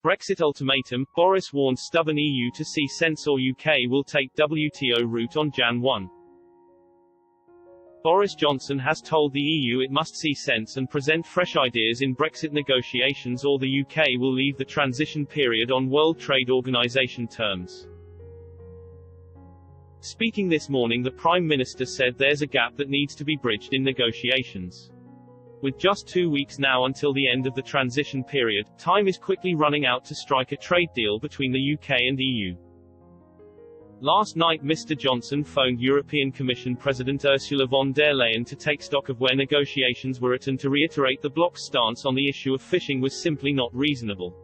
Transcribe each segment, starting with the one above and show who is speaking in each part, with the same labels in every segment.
Speaker 1: Brexit ultimatum, Boris warns stubborn EU to see sense or UK will take WTO route on Jan1. Boris Johnson has told the EU it must see sense and present fresh ideas in Brexit negotiations or the UK will leave the transition period on World Trade Organization terms. Speaking this morning, the Prime Minister said there's a gap that needs to be bridged in negotiations. With just 2 weeks now until the end of the transition period, time is quickly running out to strike a trade deal between the UK and EU. Last night Mr. Johnson phoned European Commission President Ursula von der Leyen to take stock of where negotiations were at and to reiterate the bloc's stance on the issue of fishing was simply not reasonable.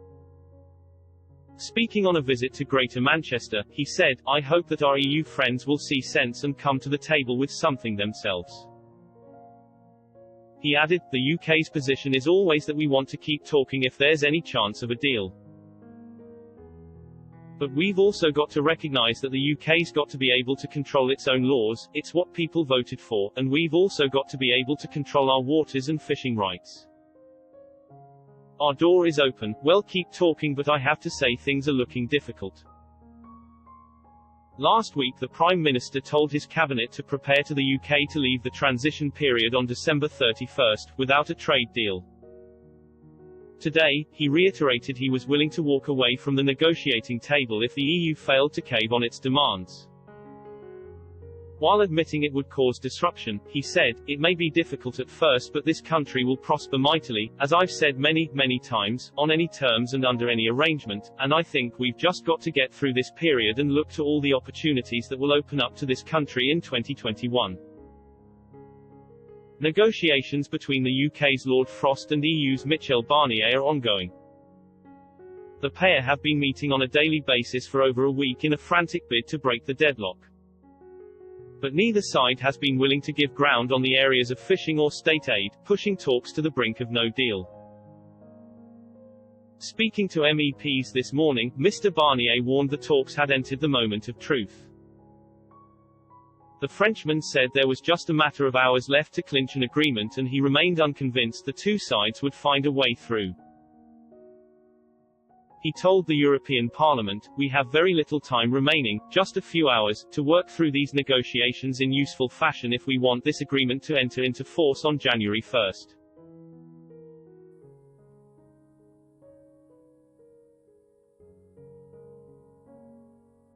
Speaker 1: Speaking on a visit to Greater Manchester, he said, "I hope that our EU friends will see sense and come to the table with something themselves." He added, "The UK's position is always that we want to keep talking if there's any chance of a deal. But we've also got to recognise that the UK's got to be able to control its own laws, it's what people voted for, and we've also got to be able to control our waters and fishing rights. Our door is open, well keep talking, but I have to say things are looking difficult." Last week the Prime Minister told his cabinet to prepare to the UK to leave the transition period on December 31st, without a trade deal. Today, he reiterated he was willing to walk away from the negotiating table if the EU failed to cave on its demands. While admitting it would cause disruption, he said, "It may be difficult at first but this country will prosper mightily, as I've said many, many times, on any terms and under any arrangement, and I think we've just got to get through this period and look to all the opportunities that will open up to this country in 2021. Negotiations between the UK's Lord Frost and EU's Michel Barnier are ongoing. The pair have been meeting on a daily basis for over a week in a frantic bid to break the deadlock. But neither side has been willing to give ground on the areas of fishing or state aid, pushing talks to the brink of no deal. Speaking to MEPs this morning, Mr. Barnier warned the talks had entered the moment of truth. The Frenchman said there was just a matter of hours left to clinch an agreement and he remained unconvinced the two sides would find a way through. He told the European Parliament, "We have very little time remaining, just a few hours, to work through these negotiations in useful fashion if we want this agreement to enter into force on January 1st.